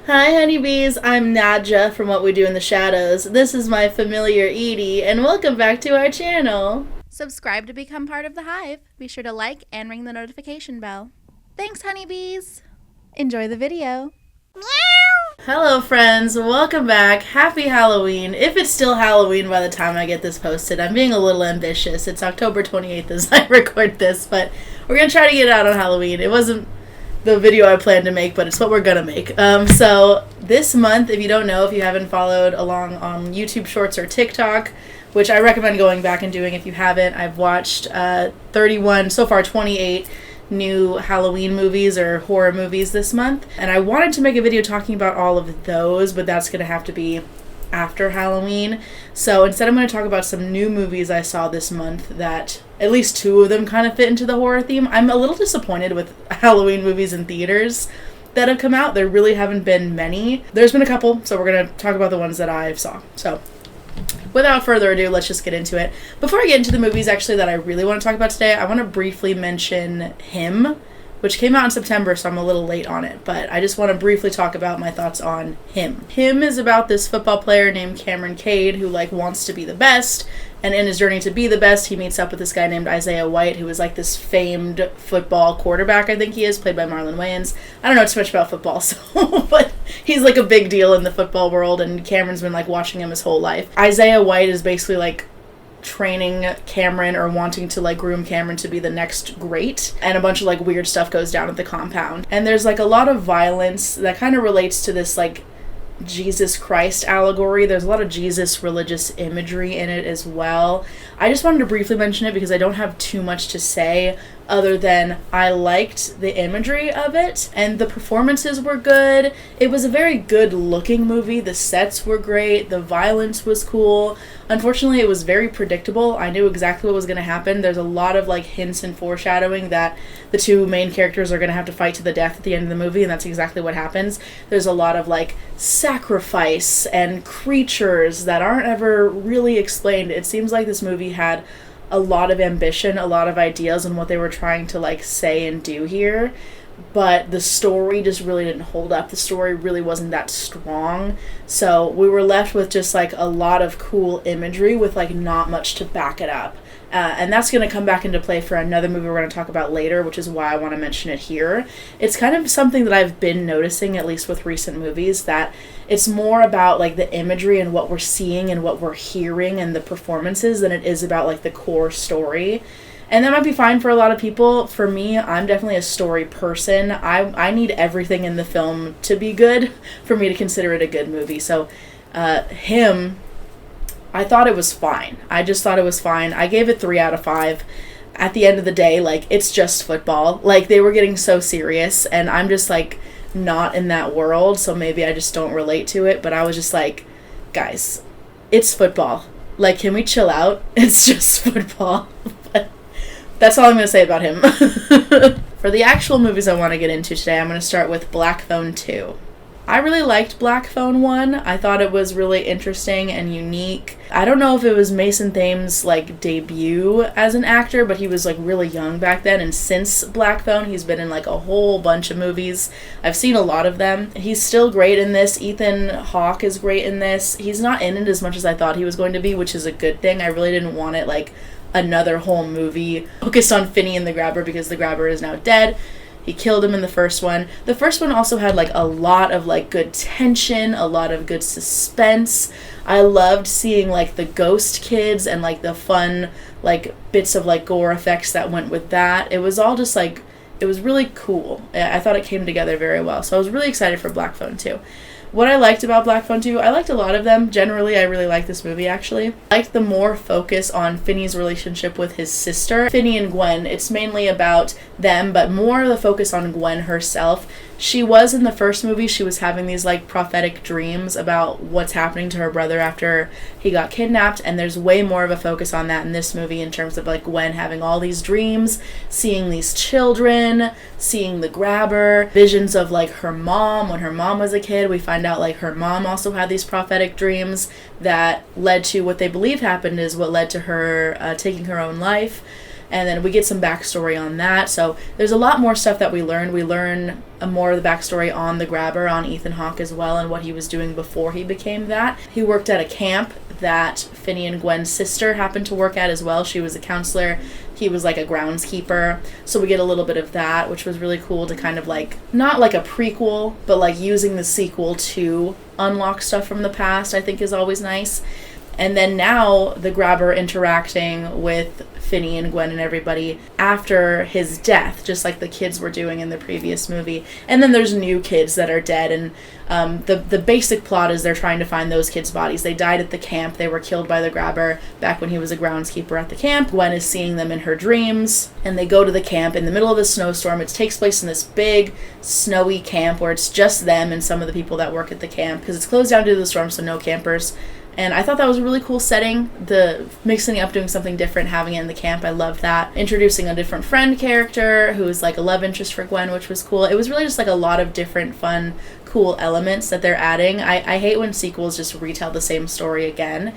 Hi, honeybees. I'm Nadja from What We Do in the Shadows. This is my familiar Edie, and welcome back to our channel. Subscribe to become part of the hive. Be sure to like and ring the notification bell. Thanks, honeybees. Enjoy the video. Hello, friends. Welcome back. Happy Halloween. If it's still Halloween by the time I get this posted, I'm being a little ambitious. It's October 28th as I record this, but we're going to try to get it out on Halloween. It wasn't the video I planned to make, but it's what we're gonna make. So this month, if you don't know, if you haven't followed along on YouTube Shorts or TikTok, which I recommend going back and doing if you haven't, I've watched 31, so far 28 new Halloween movies or horror movies this month. And I wanted to make a video talking about all of those, but that's gonna have to be after Halloween. So instead I'm going to talk about some new movies I saw this month that at least two of them kind of fit into the horror theme. I'm a little disappointed with Halloween movies in theaters that have come out. There really haven't been many. There's been a couple, so we're going to talk about the ones that I saw. So without further ado, let's just get into it. Before I get into the movies actually that I really want to talk about today, I want to briefly mention Him, which came out in September, so I'm a little late on it, but I just want to briefly talk about my thoughts on Him. Him is about this football player named Cameron Cade who wants to be the best, and in his journey to be the best, he meets up with this guy named Isaiah White, who is this famed football quarterback, I think he is, played by Marlon Wayans. I don't know too much about football, so but he's a big deal in the football world, and Cameron's been watching him his whole life. Isaiah White is basically training Cameron or wanting to groom Cameron to be the next great, and a bunch of weird stuff goes down at the compound, and there's a lot of violence that kind of relates to this Jesus Christ allegory. There's a lot of Jesus religious imagery in it as well. I just wanted to briefly mention it because I don't have too much to say other than I liked the imagery of it and the performances were good. It was a very good looking movie. The sets were great. The violence was cool. Unfortunately, it was very predictable. I knew exactly what was going to happen. There's a lot of hints and foreshadowing that the two main characters are going to have to fight to the death at the end of the movie, and that's exactly what happens. There's a lot of sacrifice and creatures that aren't ever really explained. It seems like this movie had a lot of ambition, a lot of ideas on what they were trying to say and do here, but the story just really didn't hold up. The story really wasn't that strong, so we were left with just a lot of cool imagery with not much to back it up. And that's going to come back into play for another movie we're going to talk about later, which is why I want to mention it here. It's kind of something that I've been noticing, at least with recent movies, that it's more about the imagery and what we're seeing and what we're hearing and the performances than it is about the core story. And that might be fine for a lot of people. For me, I'm definitely a story person. I need everything in the film to be good for me to consider it a good movie. So, Him, I thought it was fine. I just thought it was fine. I gave it 3 out of 5. At the end of the day, it's just football. They were getting so serious, and I'm just, not in that world, so maybe I just don't relate to it, but I was just guys, it's football. Can we chill out? It's just football. But that's all I'm going to say about Him. For the actual movies I want to get into today, I'm going to start with Black Phone 2. I really liked Black Phone 1. I thought it was really interesting and unique. I don't know if it was Mason Thames' debut as an actor, but he was really young back then, and since Black Phone he's been in a whole bunch of movies. I've seen a lot of them. He's still great in this. Ethan Hawke is great in this. He's not in it as much as I thought he was going to be, which is a good thing. I really didn't want it another whole movie focused on Finney and the Grabber, because the Grabber is now dead. He killed him in the first one. The first one also had a lot of good tension, a lot of good suspense. I loved seeing the ghost kids and the fun bits of gore effects that went with that. It was all just it was really cool. I thought it came together very well. So I was really excited for Black Phone 2. What I liked about Black Phone 2, I liked a lot of them. Generally, I really liked this movie, actually. I liked the more focus on Finney's relationship with his sister. Finney and Gwen, it's mainly about them, but more of the focus on Gwen herself. She was in the first movie, she was having these prophetic dreams about what's happening to her brother after he got kidnapped, and there's way more of a focus on that in this movie in terms of Gwen having all these dreams, seeing these children, seeing the Grabber, visions of her mom when her mom was a kid. We find out her mom also had these prophetic dreams that led to what they believe happened is what led to her taking her own life. And then we get some backstory on that. So there's a lot more stuff that we learn. We learn more of the backstory on the grabber, on Ethan Hawke as well, and what he was doing before he became that. He worked at a camp that Finney and Gwen's sister happened to work at as well. She was a counselor. He was like a groundskeeper. So we get a little bit of that, which was really cool to kind of like, not like a prequel, but like using the sequel to unlock stuff from the past, I think is always nice. And then now the grabber interacting with Finney and Gwen and everybody after his death, just like the kids were doing in the previous movie. And then there's new kids that are dead, and the basic plot is they're trying to find those kids' bodies. They died at the camp. They were killed by the grabber back when he was a groundskeeper at the camp. Gwen is seeing them in her dreams, and they go to the camp in the middle of a snowstorm. It takes place in this big snowy camp where it's just them and some of the people that work at the camp, because it's closed down due to the storm, so no campers. And I thought that was a really cool setting, the mixing it up, doing something different, having it in the camp. I loved that. Introducing a different friend character who was like a love interest for Gwen, which was cool. It was really just like a lot of different fun, cool elements that they're adding. I hate when sequels just retell the same story again.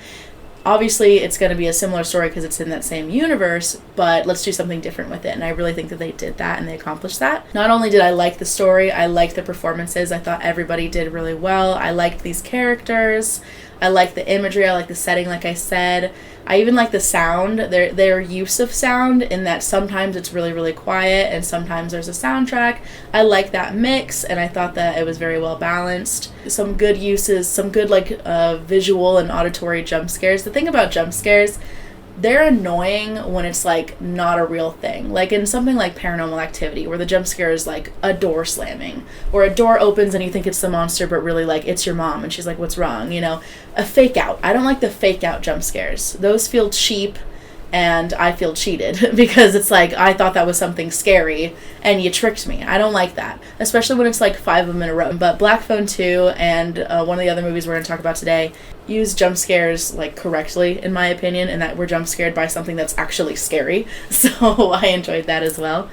Obviously, it's going to be a similar story because it's in that same universe, but let's do something different with it. And I really think that they did that and they accomplished that. Not only did I like the story, I liked the performances. I thought everybody did really well. I liked these characters. I like the imagery, I like the setting, like I said. I even like the sound, their use of sound, in that sometimes it's really, really quiet and sometimes there's a soundtrack. I like that mix, and I thought that it was very well balanced. Some good uses, some good visual and auditory jump scares. The thing about jump scares, they're annoying when it's like not a real thing. Like in something like Paranormal Activity, where the jump scare is like a door slamming, or a door opens and you think it's the monster, but really like it's your mom and she's like, what's wrong? You know, a fake out. I don't like the fake out jump scares. Those feel cheap, and I feel cheated because it's like, I thought that was something scary and you tricked me. I don't like that, especially when it's like 5 of them in a row. But Black Phone 2 and one of the other movies we're going to talk about today use jump scares like correctly, in my opinion, and that we're jump scared by something that's actually scary. So I enjoyed that as well.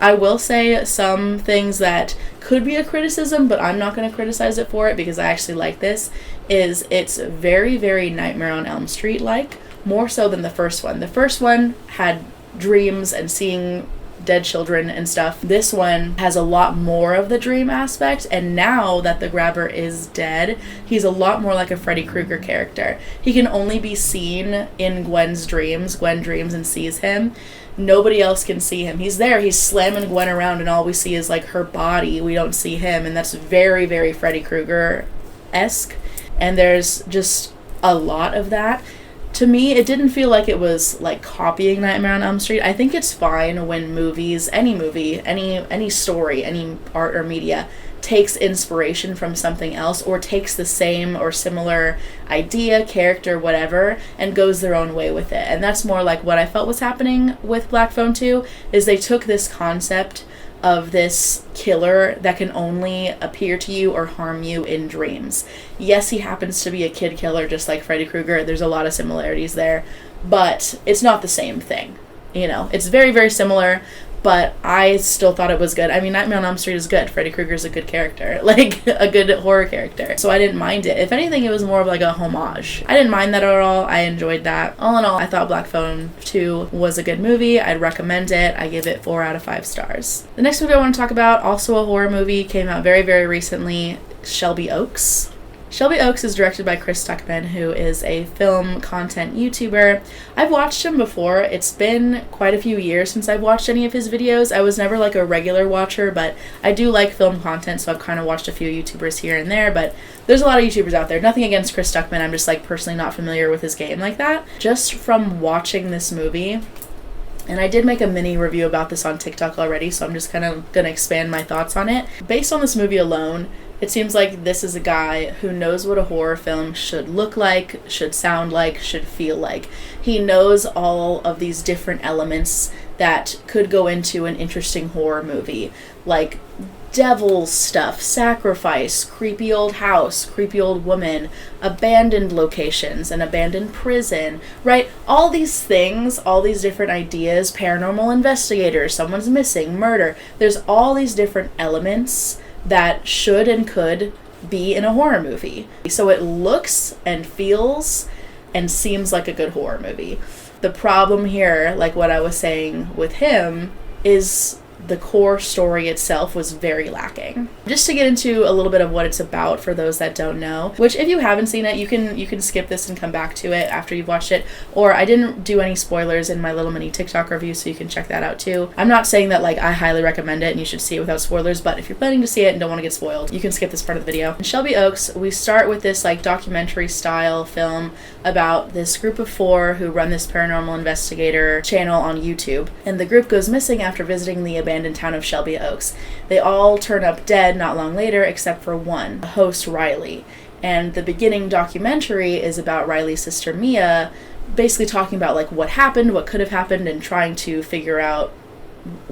I will say some things that could be a criticism, but I'm not going to criticize it for it because I actually like this, is it's very, very Nightmare on Elm Street like, more so than the first one. The first one had dreams and seeing dead children and stuff. This one has a lot more of the dream aspect, and now that the grabber is dead, he's a lot more like a Freddy Krueger character. He can only be seen in Gwen's dreams. Gwen dreams and sees him. Nobody else can see him. He's there, he's slamming Gwen around, and all we see is like her body. We don't see him, and that's very, very Freddy Krueger-esque, and there's just a lot of that. To me, it didn't feel like it was like copying Nightmare on Elm Street. I think it's fine when movies, any movie, any story, any art or media takes inspiration from something else, or takes the same or similar idea, character, whatever, and goes their own way with it. And that's more like what I felt was happening with Black Phone 2, is they took this concept of this killer that can only appear to you or harm you in dreams. Yes, he happens to be a kid killer just like Freddy Krueger. There's a lot of similarities there, but it's not the same thing. You know, it's very, very similar, but I still thought it was good. I mean, Nightmare on Elm Street is good. Freddy Krueger's a good character, like a good horror character. So I didn't mind it. If anything, it was more of like a homage. I didn't mind that at all. I enjoyed that. All in all, I thought Black Phone 2 was a good movie. I'd recommend it. I give it 4 out of 5 stars. The next movie I want to talk about, also a horror movie, came out very, very recently, Shelby Oaks. Shelby Oaks is directed by Chris Stuckman, who is a film content YouTuber. I've watched him before. It's been quite a few years since I've watched any of his videos. I was never like a regular watcher, but I do like film content, so I've kind of watched a few YouTubers here and there, but there's a lot of YouTubers out there. Nothing against Chris Stuckman, I'm just like personally not familiar with his game like that. Just from watching this movie, and I did make a mini review about this on TikTok already, so I'm just kind of going to expand my thoughts on it. Based on this movie alone, it seems like this is a guy who knows what a horror film should look like, should sound like, should feel like. He knows all of these different elements that could go into an interesting horror movie, like devil stuff, sacrifice, creepy old house, creepy old woman, abandoned locations, an abandoned prison, right? All these things, all these different ideas, paranormal investigators, someone's missing, murder. There's all these different elements that should and could be in a horror movie. So it looks and feels and seems like a good horror movie. The problem here, like what I was saying with him, is the core story itself was very lacking. Just to get into a little bit of what it's about for those that don't know, which if you haven't seen it, you can skip this and come back to it after you've watched it, or I didn't do any spoilers in my little mini TikTok review, so you can check that out too. I'm not saying that like I highly recommend it and you should see it without spoilers, but if you're planning to see it and don't want to get spoiled, you can skip this part of the video. In Shelby Oaks, we start with this like documentary style film about this group of 4 who run this paranormal investigator channel on YouTube, and the group goes missing after visiting the abandoned town of Shelby Oaks. They all turn up dead not long later except for one, the host Riley. And the beginning documentary is about Riley's sister Mia, basically talking about like what happened, what could have happened, and trying to figure out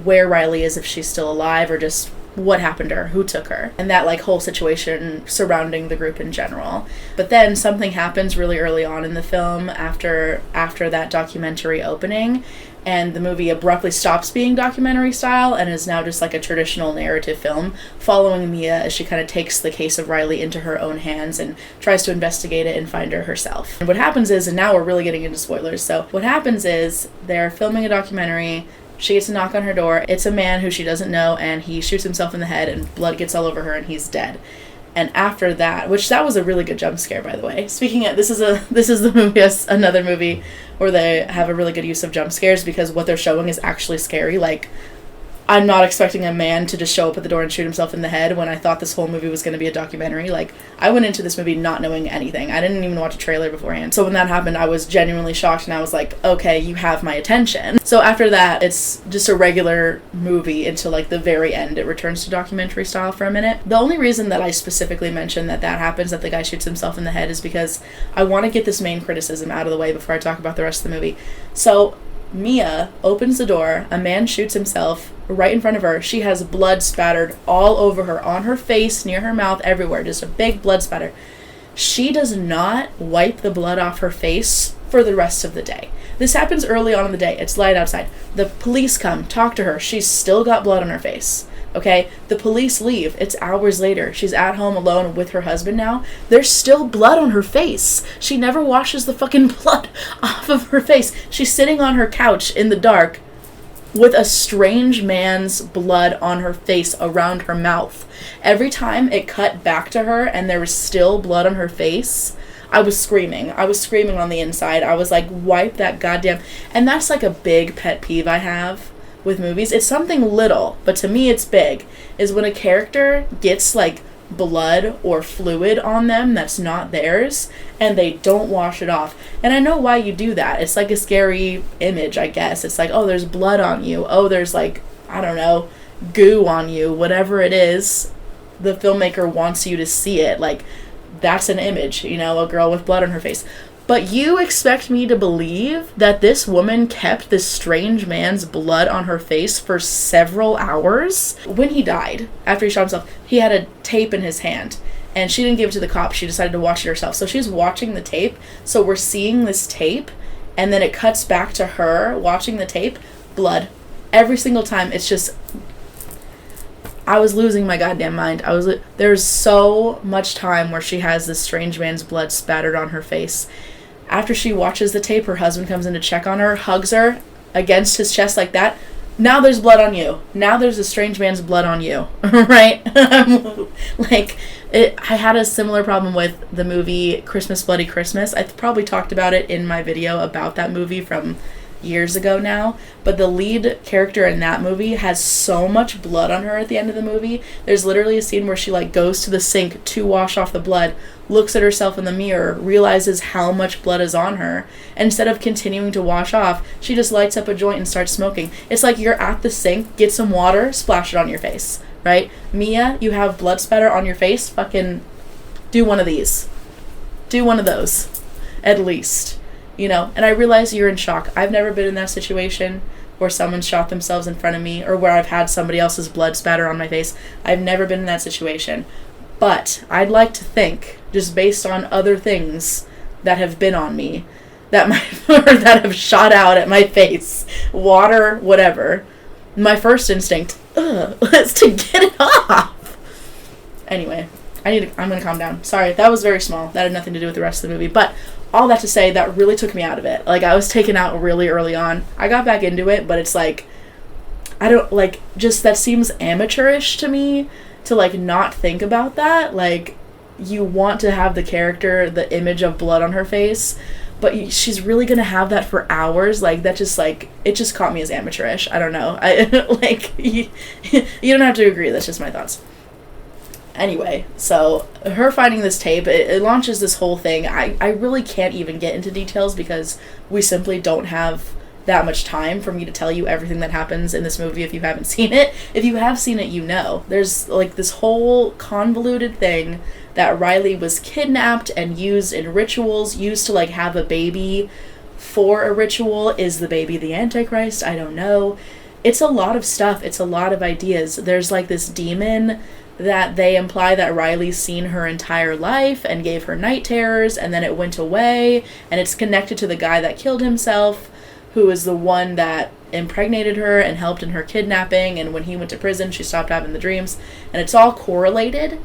where Riley is, if she's still alive, or just what happened to her, who took her, and that like whole situation surrounding the group in general. But then something happens really early on in the film after that documentary opening, and the movie abruptly stops being documentary style and is now just like a traditional narrative film following Mia as she kind of takes the case of Riley into her own hands and tries to investigate it and find her herself. And what happens is, and now we're really getting into spoilers, so what happens is they're filming a documentary. She gets a knock on her door. It's a man who she doesn't know, and he shoots himself in the head, and blood gets all over her, and he's dead. And after that, which that was a really good jump scare, by the way. Speaking of, this is the movie, another movie where they have a really good use of jump scares, because what they're showing is actually scary. Like, I'm not expecting a man to just show up at the door and shoot himself in the head when I thought this whole movie was going to be a documentary. Like, I went into this movie not knowing anything. I didn't even watch a trailer beforehand. So when that happened, I was genuinely shocked, and I was like, okay, you have my attention. So after that, it's just a regular movie until like the very end. It returns to documentary style for a minute. The only reason that I specifically mentioned that happens, that the guy shoots himself in the head, is because I want to get this main criticism out of the way before I talk about the rest of the movie. So Mia opens the door, a man shoots himself right in front of her. She has blood spattered all over her, on her face, near her mouth, everywhere, just a big blood spatter. She does not wipe the blood off her face for the rest of the day. This happens early on in the day. It's light outside. The police come, talk to her. She's still got blood on her face. Okay? The police leave. It's hours later. She's at home alone with her husband now. There's still blood on her face. She never washes the fucking blood off of her face. She's sitting on her couch in the dark with a strange man's blood on her face around her mouth. Every time it cut back to her and there was still blood on her face, I was screaming. I was screaming on the inside. I was like, wipe that goddamn... And that's like a big pet peeve I have with movies. It's something little, but to me it's big, is when a character gets like blood or fluid on them that's not theirs and they don't wash it off. And I know why you do that. It's like a scary image, I guess. It's like, oh, there's blood on you. Oh, there's like, I don't know, goo on you. Whatever it is, the filmmaker wants you to see it. Like, that's an image, you know, a girl with blood on her face. But you expect me to believe that this woman kept this strange man's blood on her face for several hours? When he died, after he shot himself, he had a tape in his hand. And she didn't give it to the cops. She decided to watch it herself. So she's watching the tape. So we're seeing this tape. And then it cuts back to her watching the tape. Blood. Every single time. It's just... I was losing my goddamn mind. There's so much time where she has this strange man's blood spattered on her face. After she watches the tape, her husband comes in to check on her, hugs her against his chest like that. Now there's blood on you. Now there's a strange man's blood on you. Right? I had a similar problem with the movie Christmas Bloody Christmas. I probably talked about it in my video about that movie from years ago now, but the lead character in that movie has so much blood on her at the end of the movie. There's literally a scene where she like goes to the sink to wash off the blood, looks at herself in the mirror, realizes how much blood is on her, and instead of continuing to wash off, she just lights up a joint and starts smoking. It's like you're at the sink, get some water, splash it on your face, right? Mia, you have blood spatter on your face, fucking do one of these. Do one of those, at least. You know, and I realize you're in shock. I've never been in that situation where someone shot themselves in front of me or where I've had somebody else's blood spatter on my face. I've never been in that situation. But I'd like to think, just based on other things that have been on me, that that have shot out at my face, water, whatever, my first instinct is to get it off. Anyway, I'm gonna calm down. Sorry, that was very small. That had nothing to do with the rest of the movie. But all that to say, that really took me out of it. Like, I was taken out really early on. I got back into it, but it's like, I don't, like, just that seems amateurish to me to, like, not think about that. Like, you want to have the character, the image of blood on her face, but she's really gonna have that for hours. Like, that just, like, it just caught me as amateurish. I don't know. Like, you don't have to agree. That's just my thoughts. Anyway, so her finding this tape, it launches this whole thing. I really can't even get into details because we simply don't have that much time for me to tell you everything that happens in this movie if you haven't seen it. If you have seen it, you know. There's, like, this whole convoluted thing that Riley was kidnapped and used in rituals, used to, like, have a baby for a ritual. Is the baby the Antichrist? I don't know. It's a lot of stuff. It's a lot of ideas. There's, like, this demon that they imply that Riley's seen her entire life and gave her night terrors, and then it went away, and it's connected to the guy that killed himself, who is the one that impregnated her and helped in her kidnapping, and when he went to prison, she stopped having the dreams, and it's all correlated,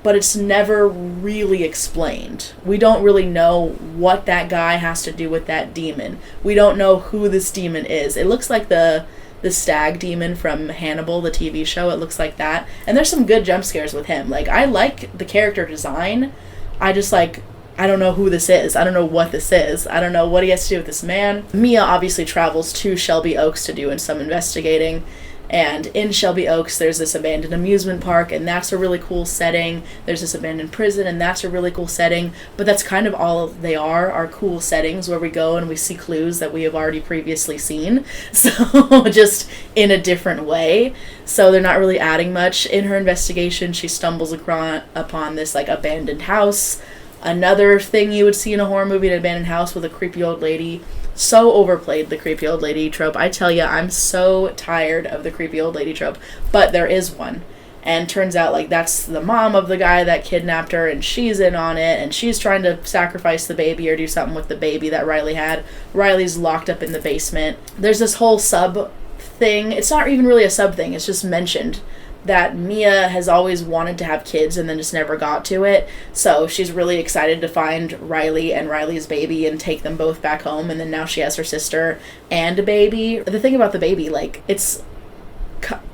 but it's never really explained. We don't really know what that guy has to do with that demon. We don't know who this demon is. It looks like the stag demon from Hannibal, the TV show. It looks like that. And there's some good jump scares with him. Like, I like the character design. I just, like, I don't know who this is. I don't know what this is. I don't know what he has to do with this man. Mia obviously travels to Shelby Oaks to do some investigating. And in Shelby Oaks, there's this abandoned amusement park, and that's a really cool setting. There's this abandoned prison, and that's a really cool setting. But that's kind of all they are cool settings where we go and we see clues that we have already previously seen. So just in a different way. So they're not really adding much. In her investigation, she stumbles upon this, like, abandoned house. Another thing you would see in a horror movie, an abandoned house with a creepy old lady. So overplayed, the creepy old lady trope. I tell ya, I'm so tired of the creepy old lady trope. But there is one. And turns out, like, that's the mom of the guy that kidnapped her, and she's in on it, and she's trying to sacrifice the baby or do something with the baby that Riley had. Riley's locked up in the basement. There's this whole sub thing. It's not even really a sub thing. It's just mentioned that Mia has always wanted to have kids and then just never got to it. So she's really excited to find Riley and Riley's baby and take them both back home. And then now she has her sister and a baby. The thing about the baby, like, it's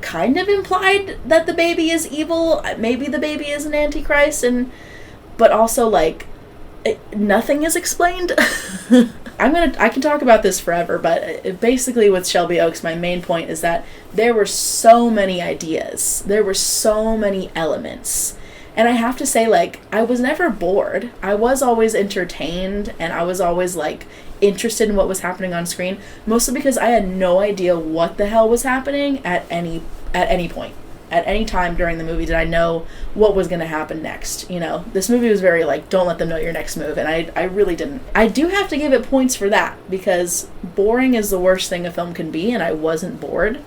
kind of implied that the baby is evil. Maybe the baby is an antichrist, but also, like, nothing is explained. I can talk about this forever, but basically with Shelby Oaks, my main point is that there were so many ideas. There were so many elements. And I have to say, like, I was never bored. I was always entertained, and I was always, like, interested in what was happening on screen, mostly because I had no idea what the hell was happening at any point. At any time during the movie did I know what was going to happen next. You know, this movie was very, like, don't let them know your next move, and I really didn't. I do have to give it points for that, because boring is the worst thing a film can be, and I wasn't bored.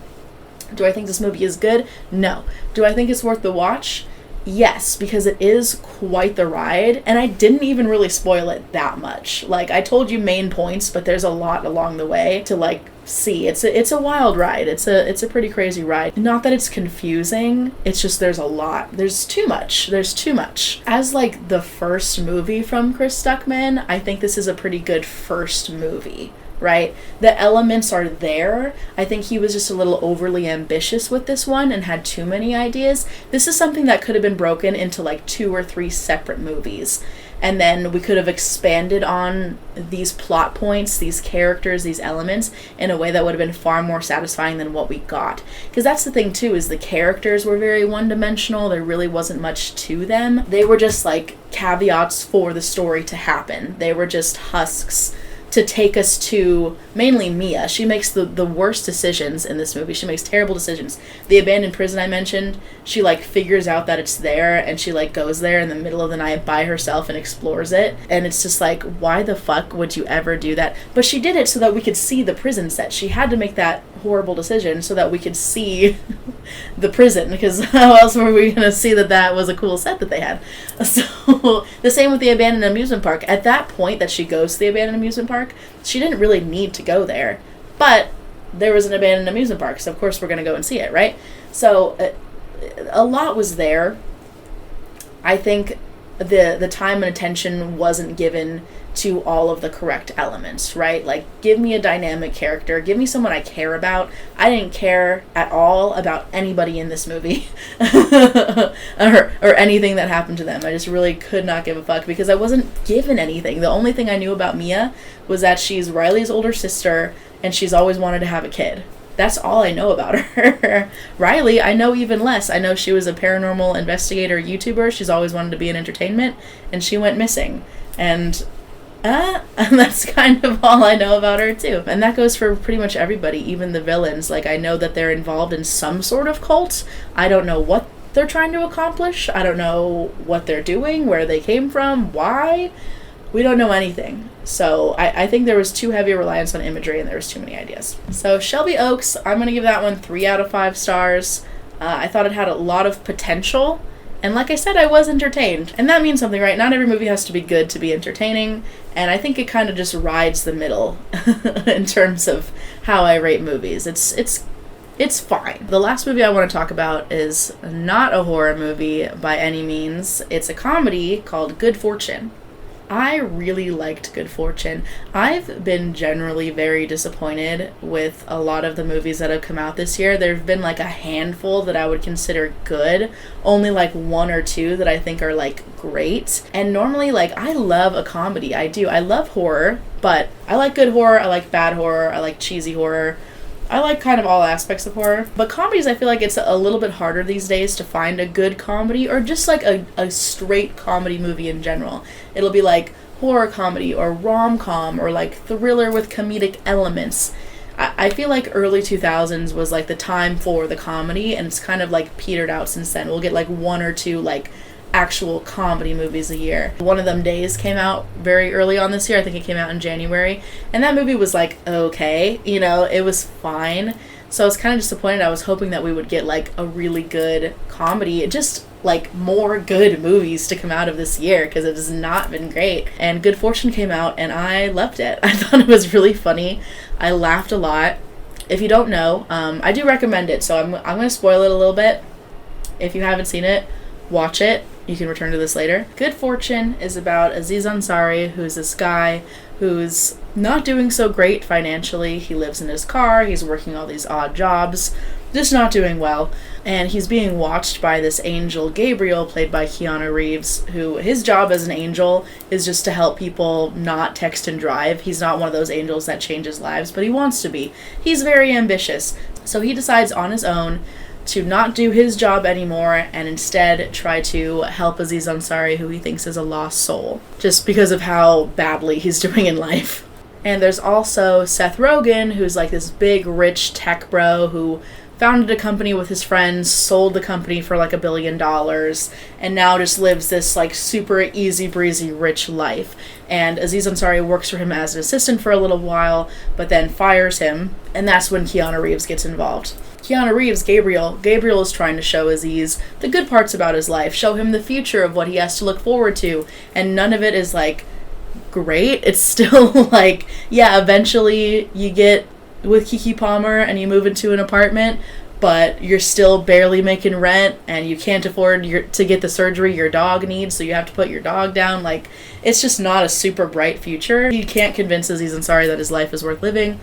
Do I think this movie is good? No. Do I think it's worth the watch? Yes, because it is quite the ride, and I didn't even really spoil it that much. Like, I told you main points, but there's a lot along the way to, like, see. It's a wild ride. It's a pretty crazy ride. Not that it's confusing, it's just there's a lot. There's too much. As, like, the first movie from Chris Stuckman, I think this is a pretty good first movie. Right? The elements are there. I think he was just a little overly ambitious with this one and had too many ideas. This is something that could have been broken into, like, 2 or 3 separate movies. And then we could have expanded on these plot points, these characters, these elements in a way that would have been far more satisfying than what we got. Because that's the thing, too, is the characters were very one-dimensional. There really wasn't much to them. They were just, like, caveats for the story to happen. They were just husks to take us to mainly Mia. She makes the worst decisions in this movie. She makes terrible decisions. The abandoned prison I mentioned, she, like, figures out that it's there, and she, like, goes there in the middle of the night by herself and explores it. And it's just like, why the fuck would you ever do that? But she did it so that we could see the prison set. She had to make that horrible decision so that we could see the prison, because how else were we going to see that was a cool set that they had? So the same with the abandoned amusement park. At that point that she goes to the abandoned amusement park, she didn't really need to go there, but there was an abandoned amusement park, so of course we're going to go and see it, right? So a lot was there. I think the time and attention wasn't given to all of the correct elements, right? Like, give me a dynamic character, give me someone I care about. I didn't care at all about anybody in this movie or anything that happened to them. I just really could not give a fuck because I wasn't given anything. The only thing I knew about Mia was that she's Riley's older sister and she's always wanted to have a kid. That's all I know about her. Riley, I know even less. I know she was a paranormal investigator YouTuber. She's always wanted to be in entertainment, and she went missing. And that's kind of all I know about her, too. And that goes for pretty much everybody, even the villains. Like, I know that they're involved in some sort of cult. I don't know what they're trying to accomplish. I don't know what they're doing, where they came from, why. We don't know anything. So I think there was too heavy a reliance on imagery and there was too many ideas. So Shelby Oaks, I'm going to give that one 3 out of 5 stars. I thought it had a lot of potential. And like I said, I was entertained. And that means something, right? Not every movie has to be good to be entertaining. And I think it kind of just rides the middle in terms of how I rate movies. It's fine. The last movie I want to talk about is not a horror movie by any means. It's a comedy called Good Fortune. I really liked Good Fortune. I've been generally very disappointed with a lot of the movies that have come out this year. There have been like a handful that I would consider good, only like 1 or 2 that I think are like great. And normally, like, I love a comedy. I do. I love horror, but I like good horror, I like bad horror, I like cheesy horror. I like kind of all aspects of horror, but comedies, I feel like it's a little bit harder these days to find a good comedy or just like a straight comedy movie in general. It'll be like horror comedy or rom-com or like thriller with comedic elements. I feel like early 2000s was like the time for the comedy, and it's kind of like petered out since then. We'll get like 1 or 2 like actual comedy movies a year. One of Them Days came out very early on this year. I think it came out in January. And that movie was like, okay, you know, it was fine. So I was kind of disappointed. I was hoping that we would get like a really good comedy, just like more good movies to come out of this year, because it has not been great. And Good Fortune came out and I loved it. I thought it was really funny. I laughed a lot. If you don't know, I do recommend it. So I'm going to spoil it a little bit. If you haven't seen it, watch it. You can return to this later. Good Fortune is about Aziz Ansari, who's this guy who's not doing so great financially. He lives in his car, he's working all these odd jobs, just not doing well. And he's being watched by this angel, Gabriel, played by Keanu Reeves, who his job as an angel is just to help people not text and drive. He's not one of those angels that changes lives, but he wants to be. He's very ambitious. So he decides on his own to not do his job anymore and instead try to help Aziz Ansari, who he thinks is a lost soul, just because of how badly he's doing in life. And there's also Seth Rogen, who's like this big, rich tech bro who founded a company with his friends, sold the company for like $1 billion, and now just lives this like super easy breezy rich life. And Aziz Ansari works for him as an assistant for a little while, but then fires him, and that's when Keanu Reeves gets involved. Keanu Reeves, Gabriel is trying to show Aziz the good parts about his life, show him the future of what he has to look forward to, and none of it is like great. It's still like, yeah, eventually you get with Keke Palmer and you move into an apartment, but you're still barely making rent and you can't afford to get the surgery your dog needs, so you have to put your dog down. Like, it's just not a super bright future. You can't convince Aziz Ansari that his life is worth living.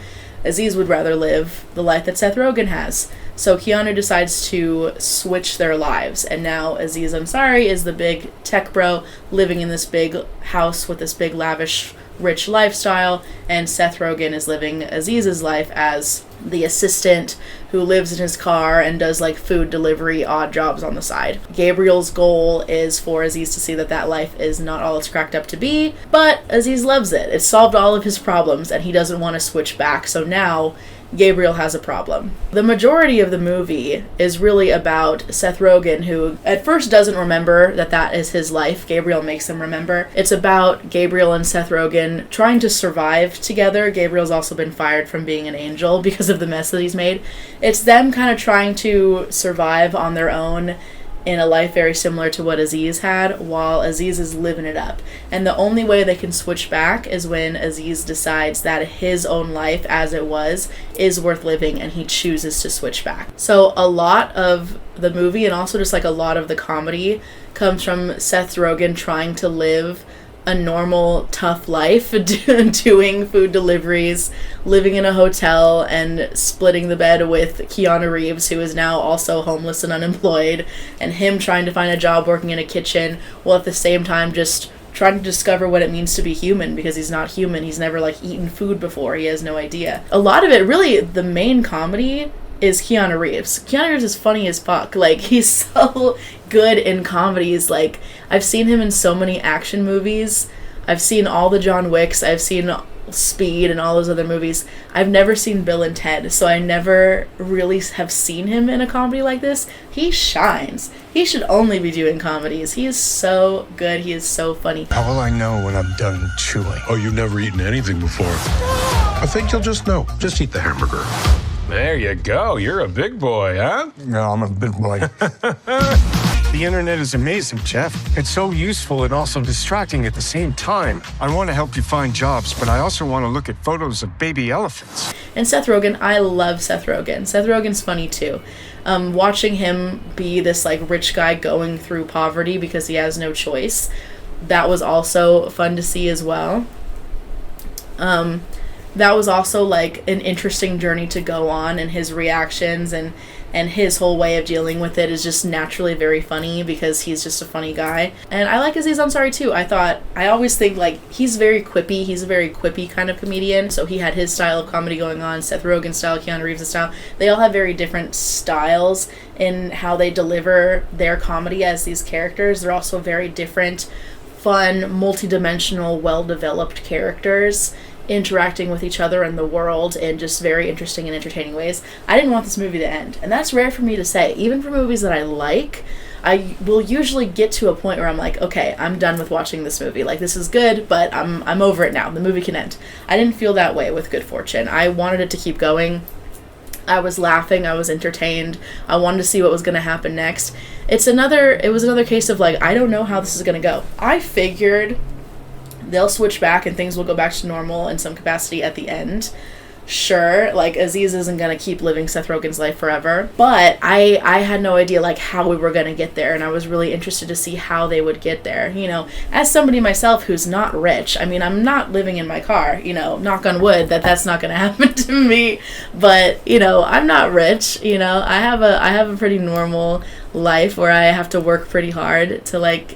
Aziz would rather live the life that Seth Rogen has. So Keanu decides to switch their lives, and now Aziz Ansari is the big tech bro living in this big house with this big lavish rich lifestyle, and Seth Rogen is living Aziz's life as the assistant who lives in his car and does like food delivery odd jobs on the side. Gabriel's goal is for Aziz to see that that life is not all it's cracked up to be, but Aziz loves it. It solved all of his problems and he doesn't want to switch back, so now Gabriel has a problem. The majority of the movie is really about Seth Rogen, who at first doesn't remember that that is his life. Gabriel makes him remember. It's about Gabriel and Seth Rogen trying to survive together. Gabriel's also been fired from being an angel because of the mess that he's made. It's them kind of trying to survive on their own in a life very similar to what Aziz had, while Aziz is living it up. And the only way they can switch back is when Aziz decides that his own life as it was is worth living, and he chooses to switch back. So a lot of the movie, and also just like a lot of the comedy, comes from Seth Rogen trying to live a normal, tough life, doing food deliveries, living in a hotel, and splitting the bed with Keanu Reeves, who is now also homeless and unemployed, and him trying to find a job working in a kitchen, while at the same time just trying to discover what it means to be human, because he's not human. He's never, like, eaten food before. He has no idea. A lot of it, really, the main comedy is Keanu Reeves. Keanu Reeves is funny as fuck. Like, he's so good in comedies. Like, I've seen him in so many action movies. I've seen all the John Wicks. I've seen Speed and all those other movies. I've never seen Bill and Ted, so I never really have seen him in a comedy like this. He shines. He should only be doing comedies. He is so good. He is so funny. How will I know when I'm done chewing? Oh, you've never eaten anything before. I think you'll just know. Just eat the hamburger. There you go. You're a big boy, huh? No, I'm a big boy. The internet is amazing, Jeff. It's so useful and also distracting at the same time. I want to help you find jobs, but I also want to look at photos of baby elephants. And Seth Rogen, I love Seth Rogen. Seth Rogen's funny too. Watching him be this like rich guy going through poverty because he has no choice, that was also fun to see as well. That was also like an interesting journey to go on, and his reactions and his whole way of dealing with it is just naturally very funny because he's just a funny guy. And I like Aziz Ansari too. I always think like he's very quippy. He's a very quippy kind of comedian. So he had his style of comedy going on, Seth Rogen style, Keanu Reeves style. They all have very different styles in how they deliver their comedy as these characters. They're also very different, fun, multi-dimensional, well-developed characters interacting with each other and the world in just very interesting and entertaining ways. I didn't want this movie to end, and that's rare for me to say. Even for movies that I like, I will usually get to a point where I'm like, okay, I'm done with watching this movie. Like, this is good, but I'm over it now. The movie can end. I didn't feel that way with Good Fortune. I wanted it to keep going. I was laughing, I was entertained, I wanted to see what was going to happen next. It was another case of like, I don't know how this is going to go. I figured they'll switch back and things will go back to normal in some capacity at the end. Sure, like Aziz isn't gonna keep living Seth Rogen's life forever, but I had no idea like how we were gonna get there, and I was really interested to see how they would get there. You know, as somebody myself who's not rich, I mean, I'm not living in my car, you know, knock on wood that's not gonna happen to me, but you know, I'm not rich, you know, I have a pretty normal life where I have to work pretty hard to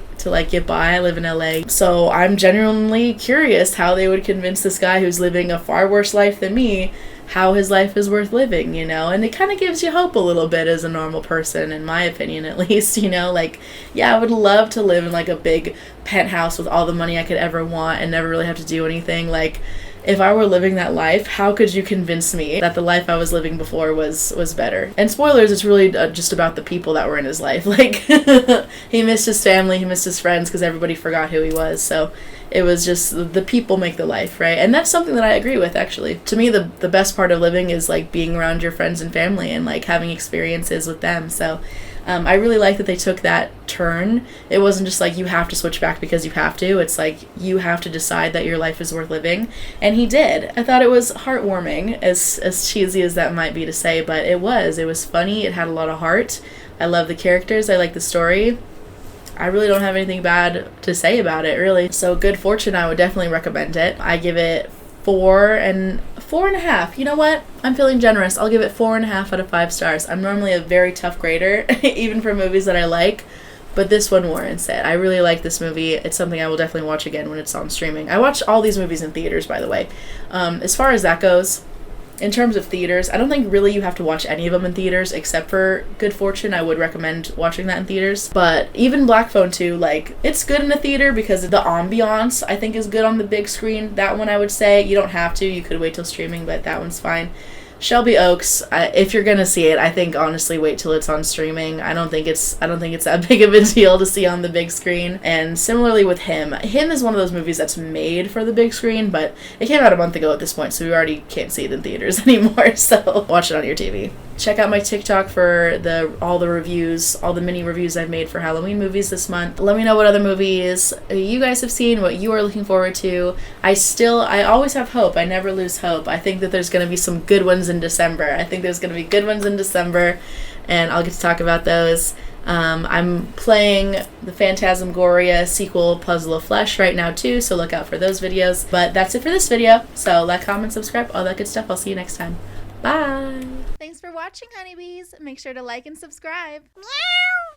get by. I live in LA. So I'm genuinely curious how they would convince this guy who's living a far worse life than me how his life is worth living, you know? And it kind of gives you hope a little bit as a normal person, in my opinion at least, you know? Like, yeah, I would love to live in like a big penthouse with all the money I could ever want and never really have to do anything. Like, if I were living that life, how could you convince me that the life I was living before was better? And spoilers, it's really just about the people that were in his life. Like, he missed his family, he missed his friends because everybody forgot who he was. So it was just the people make the life, right? And that's something that I agree with, actually. To me, the best part of living is like being around your friends and family and like having experiences with them. So I really like that they took that turn. It wasn't just like you have to switch back because you have to. It's like you have to decide that your life is worth living. And he did. I thought it was heartwarming, as cheesy as that might be to say, but it was. It was funny. It had a lot of heart. I love the characters. I like the story. I really don't have anything bad to say about it, really. So Good Fortune, I would definitely recommend it. I give it 4.5. You know what? I'm feeling generous. I'll give it 4.5 out of 5 stars. I'm normally a very tough grader, even for movies that I like, but this one warrants it. I really like this movie. It's something I will definitely watch again when it's on streaming. I watch all these movies in theaters, by the way. As far as that goes, in terms of theaters, I don't think really you have to watch any of them in theaters except for Good Fortune. I would recommend watching that in theaters. But even Black Phone 2, like, it's good in a theater because the ambiance, I think, is good on the big screen. That one I would say. You don't have to. You could wait till streaming, but that one's fine. Shelby Oaks, if you're gonna see it, I think honestly wait till it's on streaming. I don't think it's that big of a deal to see on the big screen. And similarly with Him is one of those movies that's made for the big screen, but it came out a month ago at this point, so we already can't see it in theaters anymore. So watch it on your TV. Check out my TikTok for all the reviews, all the mini reviews I've made for Halloween movies this month. Let me know what other movies you guys have seen, what you are looking forward to. I always have hope. I never lose hope. I think that there's going to be some good ones in December. And I'll get to talk about those. I'm playing the Phantasmagoria sequel, Puzzle of Flesh, right now too, so look out for those videos. But that's it for this video. So like, comment, subscribe, all that good stuff. I'll see you next time. Bye! Thanks for watching, honeybees. Make sure to like and subscribe. Meow.